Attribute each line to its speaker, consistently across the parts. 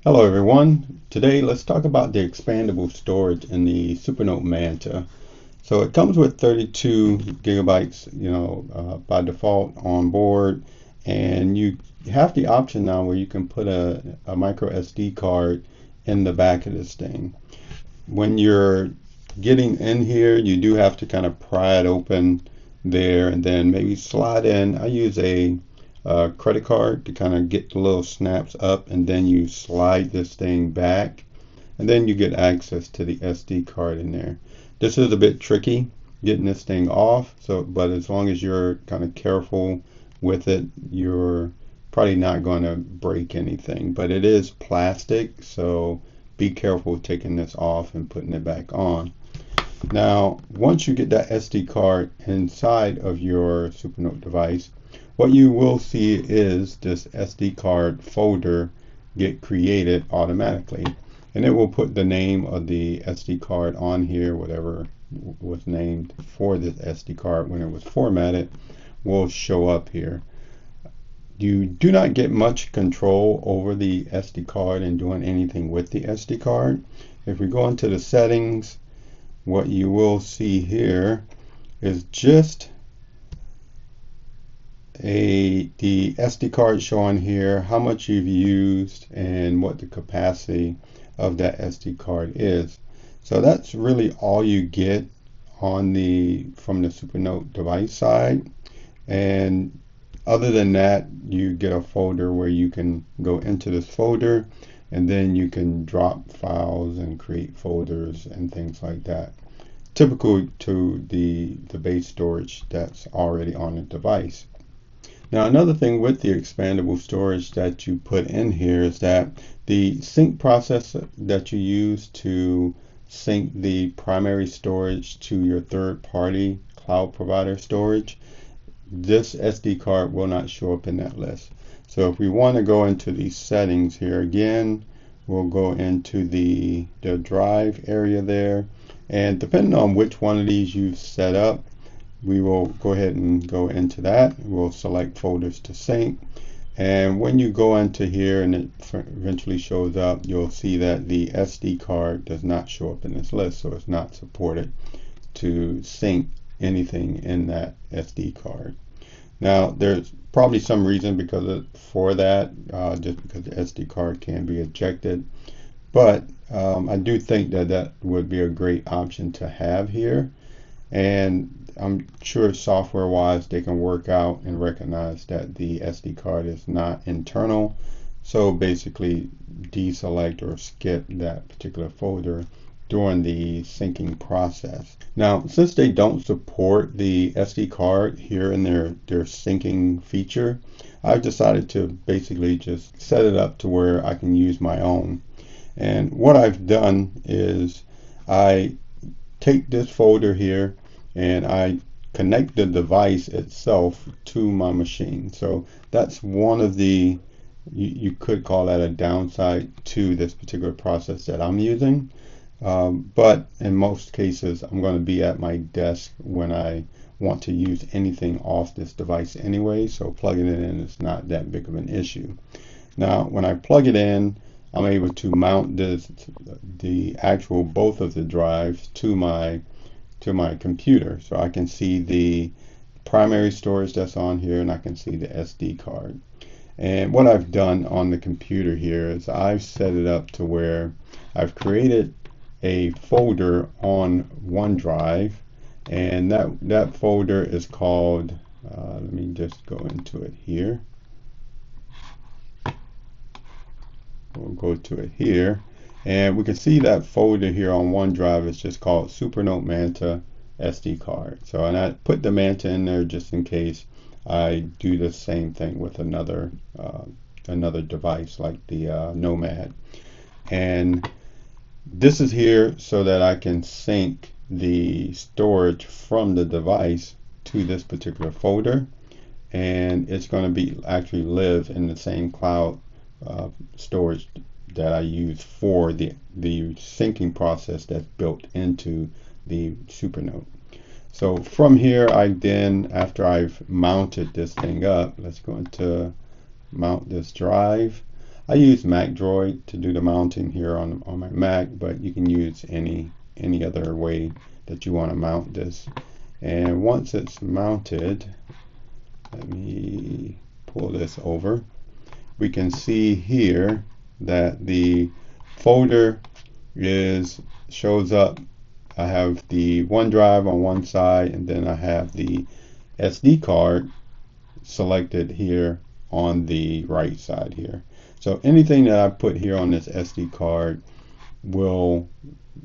Speaker 1: Hello everyone. Today let's talk about the expandable storage in the Supernote Manta. So it comes with 32 gigabytes, by default on board, and you have the option now where you can put a micro SD card in the back of this thing. When you're getting in here, you do have to kind of pry it open there and then maybe slide in. I use a credit card to kind of get the little snaps up, and then you slide this thing back, and then you get access to the SD card in there. This is a bit tricky getting this thing off, but as long as you're kind of careful with it, you're probably not going to break anything. But it is plastic, so be careful taking this off and putting it back on. Now, once you get that SD card inside of your Supernote device, what you will see is this SD card folder get created automatically. And it will put the name of the SD card on here, whatever was named for this SD card when it was formatted will show up here. You do not get much control over the SD card and doing anything with the SD card. If we go into the settings, what you will see here is just the SD card showing here how much you've used and what the capacity of that SD card is. So that's really all you get from the Supernote device side. And other than that, you get a folder where you can go into this folder, and then you can drop files and create folders and things like that, typical to the base storage that's already on the device. Now, another thing with the expandable storage that you put in here is that the sync process that you use to sync the primary storage to your third-party cloud provider storage, this SD card will not show up in that list. So if we want to go into these settings here again, we'll go into the drive area there, and depending on which one of these you've set up, we will go ahead and go into that. We'll select folders to sync, and when you go into here and it eventually shows up, you'll see that the SD card does not show up in this list, so it's not supported to sync anything in that SD card. Now, there's probably some reason for that, just because the SD card can be ejected. But I do think that would be a great option to have here. And I'm sure software-wise they can work out and recognize that the SD card is not internal. So basically deselect or skip that particular folder during the syncing process. Now, since they don't support the SD card here in their syncing feature, I've decided to basically just set it up to where I can use my own. And what I've done is I take this folder here and I connect the device itself to my machine. So that's one of the, you could call that a downside to this particular process that I'm using. But in most cases, I'm going to be at my desk when I want to use anything off this device anyway, so plugging it in is not that big of an issue. Now, when I plug it in, I'm able to mount the actual both of the drives to my computer, so I can see the primary storage that's on here, and I can see the SD card. And what I've done on the computer here is I've set it up to where I've created a folder on OneDrive, and that folder is called, let me just go into it here. We'll go to it here, and we can see that folder here on OneDrive is just called Supernote Manta SD card. So, and I put the Manta in there just in case I do the same thing with another device like the Nomad. And this is here so that I can sync the storage from the device to this particular folder, and it's going to be actually live in the same cloud storage that I use for the syncing process that's built into the Supernote. So from here, I then, after I've mounted this thing up, let's go into mount this drive. I use MacDroid to do the mounting here on my Mac, but you can use any other way that you want to mount this. And once it's mounted, let me pull this over. We can see here that the folder shows up. I have the OneDrive on one side, and then I have the SD card selected here on the right side here. So anything that I put here on this SD card will,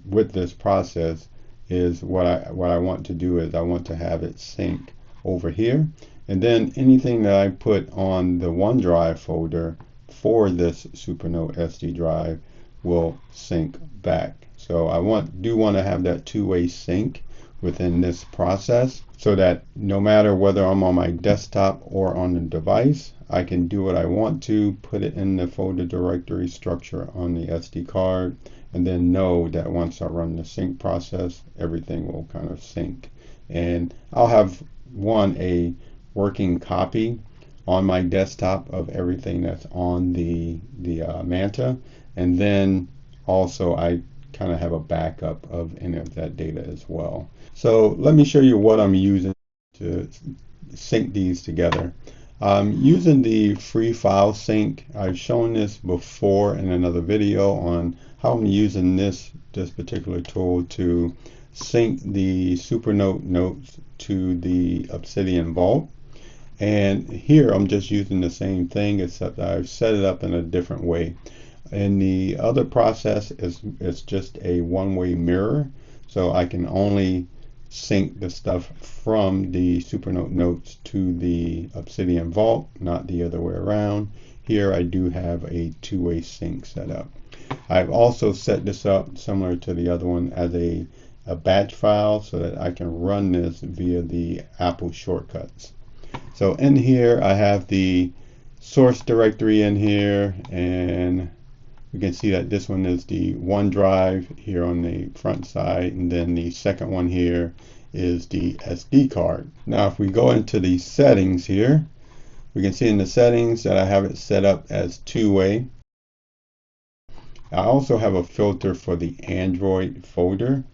Speaker 1: with this process, is what I want to do is I want to have it sync over here. And then anything that I put on the OneDrive folder for this Supernote SD drive will sync back. So I do want to have that two-way sync within this process, so that no matter whether I'm on my desktop or on the device, I can do what I want to, put it in the folder directory structure on the SD card, and then know that once I run the sync process, everything will kind of sync. And I'll have a working copy on my desktop of everything that's on the Manta, and then also I kind of have a backup of any of that data as well. So let me show you what I'm using to sync these together. Using the free file sync. I've shown this before in another video on how I'm using this particular tool to sync the Supernote notes to the Obsidian Vault. And here I'm just using the same thing, except I've set it up in a different way. And the other process is just a one-way mirror, so I can only sync the stuff from the Supernote notes to the Obsidian Vault, not the other way around. Here I do have a two-way sync set up. I've also set this up similar to the other one as a batch file, so that I can run this via the Apple shortcuts. So in here I have the source directory in here, and we can see that this one is the OneDrive here on the front side, and then the second one here is the SD card. Now if we go into the settings here, we can see in the settings that I have it set up as two-way. I also have a filter for the Android folder.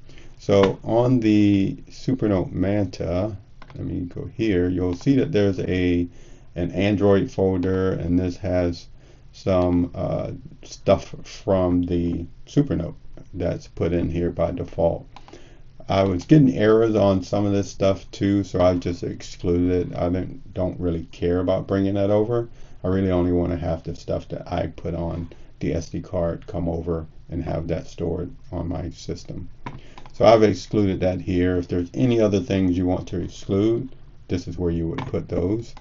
Speaker 1: So on the Supernote Manta, let me go here, you'll see that there's an Android folder, and this has some stuff from the Supernote that's put in here by default. I was getting errors on some of this stuff too, so I just excluded it. I don't really care about bringing that over. I really only want to have the stuff that I put on the SD card come over and have that stored on my system. So I've excluded that here. If there's any other things you want to exclude, this is where you would put those.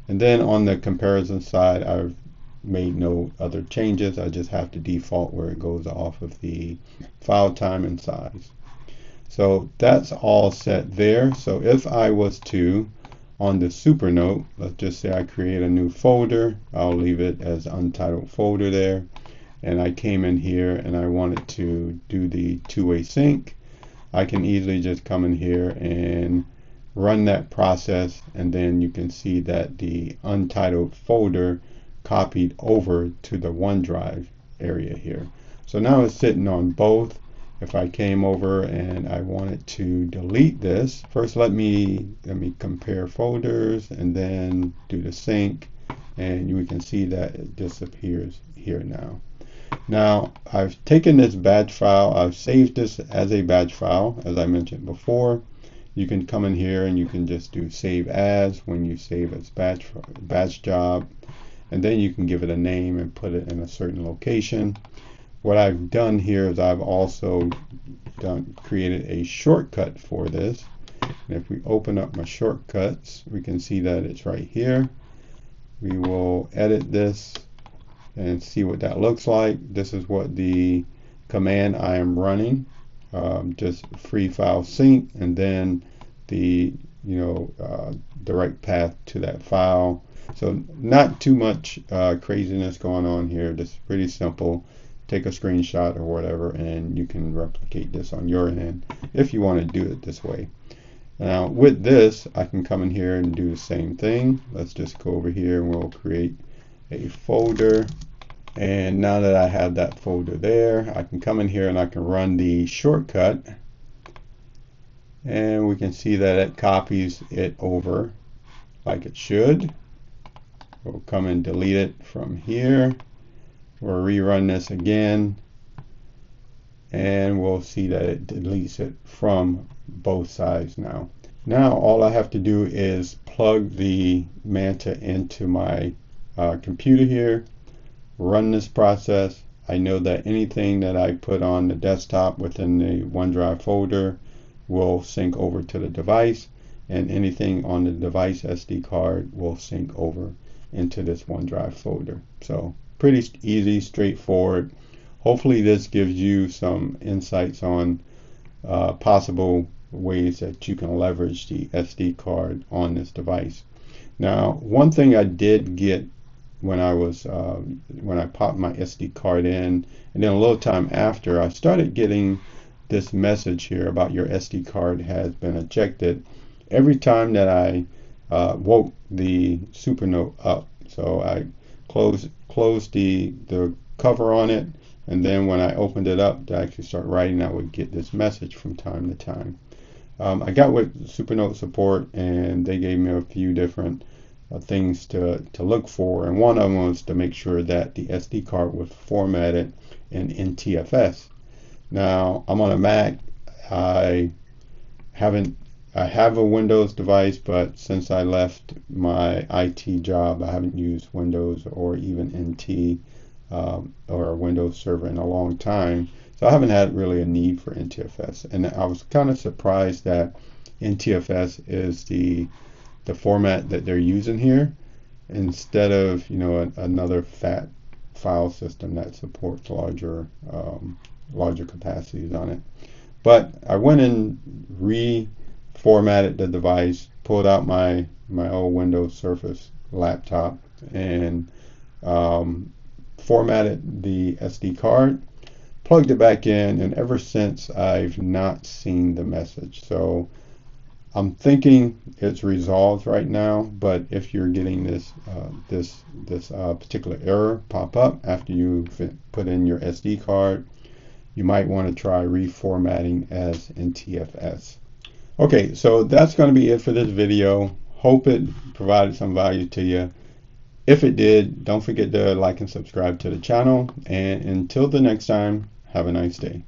Speaker 1: And then on the comparison side, I've made no other changes. I just have to default where it goes off of the file time and size. So that's all set there. So if I was to, on the Supernote, let's just say I create a new folder, I'll leave it as untitled folder there, and I came in here and I wanted to do the two-way sync, I can easily just come in here and run that process, and then you can see that the untitled folder copied over to the OneDrive area here. So now it's sitting on both. If I came over and I wanted to delete this, first let me compare folders and then do the sync, and you can see that it disappears here now. Now I've taken this batch file, I've saved this as a batch file, as I mentioned before. You can come in here and you can just do save as when you save as batch job, and then you can give it a name and put it in a certain location. What I've done here is I've also created a shortcut for this. And if we open up my shortcuts, we can see that it's right here. We will edit this and see what that looks like. This is what the command I am running, just free file sync, and then the direct path to that file. So not too much craziness going on here. This is pretty simple. Take a screenshot or whatever, and you can replicate this on your end if you want to do it this way. Now with this, I can come in here and do the same thing. Let's just go over here and we'll create a folder And now that I have that folder there, I can come in here and I can run the shortcut, and we can see that it copies it over like it should. We'll come and delete it from here. We'll rerun this again, and we'll see that it deletes it from both sides now. Now all I have to do is plug the Manta into my computer here, run this process. I know that anything that I put on the desktop within the OneDrive folder will sync over to the device, and anything on the device SD card will sync over into this OneDrive folder. So pretty easy, straightforward. Hopefully this gives you some insights on possible ways that you can leverage the SD card on this device. Now, one thing I did get when I popped my SD card in, and then a little time after, I started getting this message here about your SD card has been ejected every time that I woke the Supernote up. So I closed the cover on it, and then when I opened it up to actually start writing, I would get this message from time to time. I got with Supernote support, and they gave me a few different things to look for, and one of them was to make sure that the SD card was formatted in NTFS. Now I'm on a Mac. I have a Windows device, but since I left my IT job, I haven't used Windows or even NT or a Windows server in a long time. So I haven't had really a need for NTFS. And I was kind of surprised that NTFS is the format that they're using here, instead of, you know, another fat file system that supports larger capacities on it. But I went and reformatted the device, pulled out my old Windows Surface laptop, and formatted the SD card, plugged it back in, and ever since I've not seen the message. So I'm thinking it's resolved right now, but if you're getting this particular error pop up after you put in your SD card, you might want to try reformatting as NTFS. Okay, so that's going to be it for this video. Hope it provided some value to you. If it did, don't forget to like and subscribe to the channel. And until the next time, have a nice day.